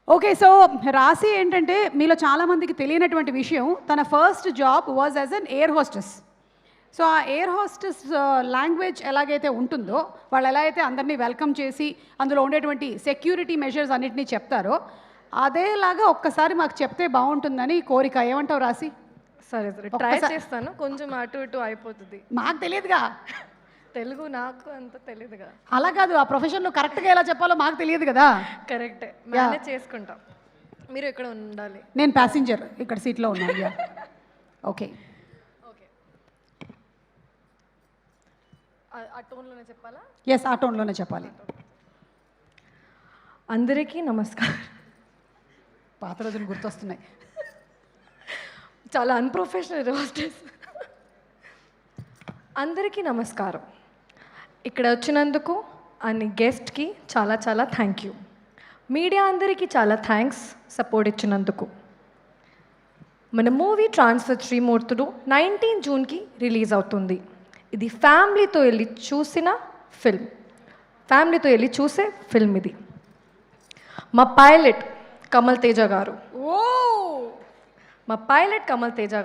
Okay. So రాశి ఏంటంటే మీలో చాలామందికి తెలియనటువంటి విషయం తన first job was as an air hostess. So ఆ ఎయిర్ హోస్టెస్ లాంగ్వేజ్ ఎలాగైతే ఉంటుందో వాళ్ళు ఎలా అయితే అందరినీ వెల్కమ్ చేసి అందులో ఉండేటువంటి సెక్యూరిటీ మెజర్స్ అన్నిటినీ చెప్తారో అదేలాగా ఒక్కసారి మాకు చెప్తే బాగుంటుందని కోరిక. ఏమంటావు రాశి? సరే సరే ట్రై చేస్తాను. కొంచెం అటు ఇటు అయిపోతుంది. మాకు తెలియదుగా, తెలుగు నాకు అంత తెలియదుగా. అలా కాదు, ఆ ప్రొఫెషన్లో కరెక్ట్గా ఎలా చెప్పాలో మాకు తెలియదు కదా. కరెక్టే, మేనేజ్ చేసుకుంటాం. మీరు ఇక్కడ ఉండాలి. నేను ప్యాసింజర్ ఇక్కడ సీట్లో ఉన్నాను. ఓకే ఓకే, ఆ టోన్లోనే చెప్పాలా? ఎస్, ఆ టోన్లోనే చెప్పాలి. అందరికీ నమస్కారం. పాత రోజులు గుర్తొస్తున్నాయి. చాలా అన్ప్రొఫెషనల్ హోస్టెస్. అందరికీ నమస్కారం. ఇక్కడ వచ్చినందుకు అన్ని గెస్ట్కి చాలా చాలా థ్యాంక్ యూ. మీడియా అందరికీ చాలా థ్యాంక్స్ సపోర్ట్ ఇచ్చినందుకు. మన మూవీ ట్రాన్స్ఫర్ త్రిమూర్తులు 19 జూన్కి రిలీజ్ అవుతుంది. ఇది ఫ్యామిలీతో వెళ్ళి చూసిన ఫిల్మ్, ఫ్యామిలీతో వెళ్ళి చూసే ఫిల్మ్ ఇది. మా పైలట్ కమల్ తేజ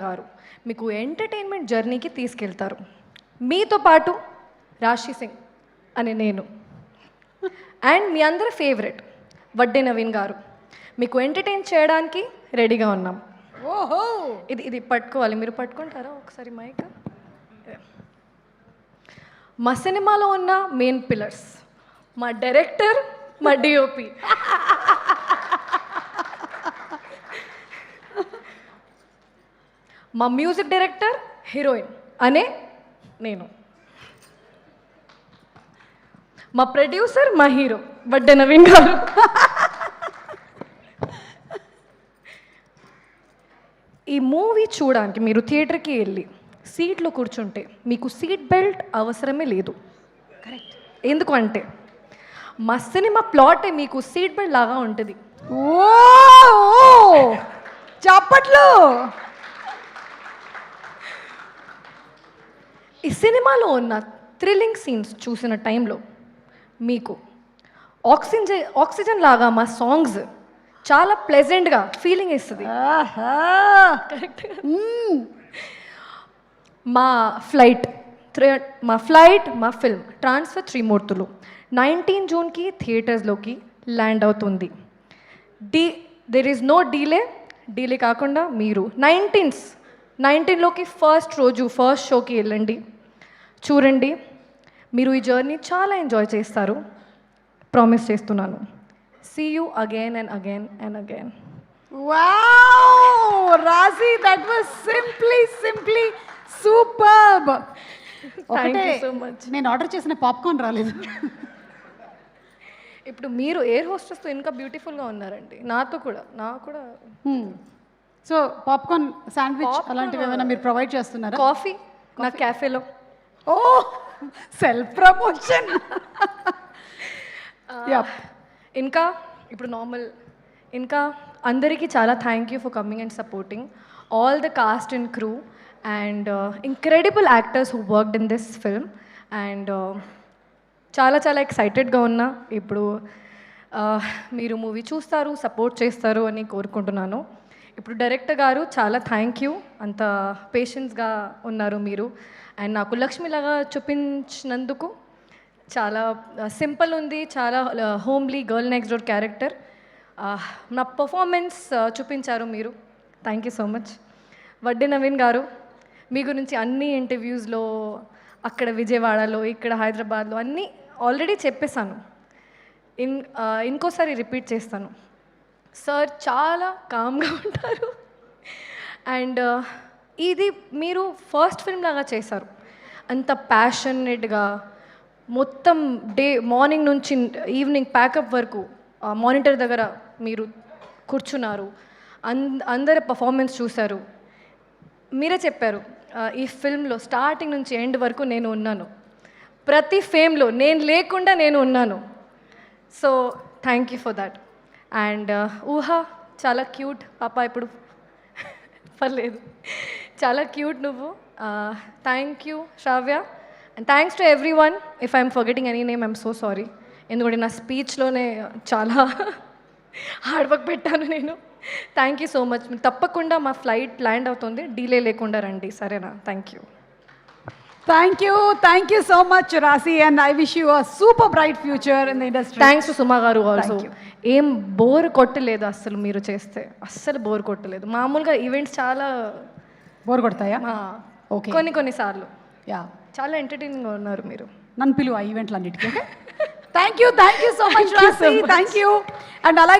గారు, మీకు ఎంటర్టైన్మెంట్ జర్నీకి తీసుకెళ్తారు. మీతో పాటు రాశి సింగ్ అని నేను అండ్ మీ అందరి ఫేవరెట్ వడ్డే నవీన్ గారు మీకు ఎంటర్టైన్ చేయడానికి రెడీగా ఉన్నాం. ఓహో, ఇది పట్టుకోవాలి. మీరు పట్టుకుంటారా ఒకసారి మైక్? మా సినిమాలో ఉన్న మెయిన్ పిల్లర్స్ మా డైరెక్టర్, మా డిఓపి, మా మ్యూజిక్ డైరెక్టర్, హీరోయిన్ అనే నేను, మా ప్రొడ్యూసర్, మా హీరో వడ్డే నవీన్ గారు. ఈ మూవీ చూడడానికి మీరు థియేటర్కి వెళ్ళి సీట్లో కూర్చుంటే మీకు సీట్ బెల్ట్ అవసరమే లేదు. కరెక్ట్. ఎందుకు అంటే మా సినిమా ప్లాటే మీకు సీట్ బెల్ట్ లాగా ఉంటుంది. ఓ చప్పట్లు. ఈ సినిమాలో ఉన్న థ్రిల్లింగ్ సీన్స్ చూసిన టైంలో మీకు ఆక్సిజన్ లాగా మా సాంగ్స్ చాలా ప్లెజెంట్గా ఫీలింగ్ ఇస్తుంది. కరెక్ట్. మా ఫిల్మ్ ట్రాన్స్ఫర్ త్రిమూర్తులు 19 జూన్కి థియేటర్స్లోకి ల్యాండ్ అవుతుంది. దెర్ ఈజ్ నో డీలే కాకుండా మీరు 19లోకి ఫస్ట్ షోకి వెళ్ళండి, చూడండి. మీరు ఈ జర్నీ చాలా ఎంజాయ్ చేస్తారు, ప్రామిస్ చేస్తున్నాను. See you again and again and again. Wow Rashi, that was simply superb. Thank you so much. నేను ఆర్డర్ చేసిన పాప్కార్న్ రాలేదు. ఇప్పుడు మీరు ఎయిర్ హోస్టెస్తో ఇంకా బ్యూటిఫుల్గా ఉన్నారండి. నాకు కూడా సో పాప్కార్న్, శాండ్విచ్ అలాంటివి ఏమైనా మీరు ప్రొవైడ్ చేస్తున్నారా? కాఫీ నా క్యాఫేలో. ఓ సెల్ఫ్ ప్రమోషన్. ఇంకా ఇప్పుడు ఇంకా అందరికీ చాలా thank you for coming and supporting all the cost and crew and incredible actors who worked in this film. And చాలా చాలా ఎక్సైటెడ్గా ఉన్నా. ఇప్పుడు మీరు మూవీ చూస్తారు, సపోర్ట్ చేస్తారు అని కోరుకుంటున్నాను. ఇప్పుడు డైరెక్టర్ గారు చాలా థ్యాంక్ యూ, అంత పేషెన్స్గా ఉన్నారు మీరు. అండ్ నాకు లక్ష్మిలాగా చూపించినందుకు. చాలా సింపుల్ ఉంది, చాలా homely girl next door character. నా పర్ఫార్మెన్స్ చూపించారు మీరు. Thank you so much. Vadde Naveen గారు, మీ గురించి అన్ని ఇంటర్వ్యూస్లో, అక్కడ విజయవాడలో, ఇక్కడ హైదరాబాద్లో అన్నీ ఆల్రెడీ చెప్పేశాను. ఇంకోసారి రిపీట్ చేస్తాను. సార్ చాలా కామ్గా ఉంటారు అండ్ ఇది మీరు ఫస్ట్ ఫిల్మ్ లాగా చేశారు. అంత ప్యాషనేట్గా మొత్తం మార్నింగ్ నుంచి ఈవినింగ్ ప్యాకప్ వరకు మానిటర్ దగ్గర మీరు కూర్చున్నారు. అందరి పర్ఫార్మెన్స్ చూశారు. మీరే చెప్పారు ఈ ఫిల్మ్లో స్టార్టింగ్ నుంచి ఎండ్ వరకు నేను ఉన్నాను, ప్రతి ఫేమ్లో నేను లేకుండా నేను ఉన్నాను. So thank you for that. And Uha చాలా క్యూట్ పాప, ఇప్పుడు పర్లేదు, చాలా క్యూట్ నువ్వు. Thank you Sravya. And thanks to everyone. If I'm forgetting any name I'm so sorry. ఎందుకంటే నా స్పీచ్లోనే చాలా హార్డ్ వర్క్ పెట్టాను నేను. Thank you so much. తప్పకుండా మా ఫ్లైట్ ల్యాండ్ అవుతుంది, డీలే లేకుండా రండి, సరేనా? Thank you. Thank you so much Rashi, and I wish you a super bright future in the industry. Thanks Suma garu also. Thank you. ఏం బోర్ కొట్టలేదు అస్సలు, మీరు చేస్తే అస్సలు బోర్ కొట్టలేదు. మామూలుగా ఈవెంట్స్ చాలా బోర్ కొడతాయా? ఓకే, కొన్నిసార్లు యా, చాలా ఎంటర్టైనింగ్గా ఉన్నారు మీరు. నన్ను పిలువ ఆ ఈవెంట్లు అన్నిటికీ. Thank you so much Thank you so రాశి, much. Thank you. అండ్ అలాగే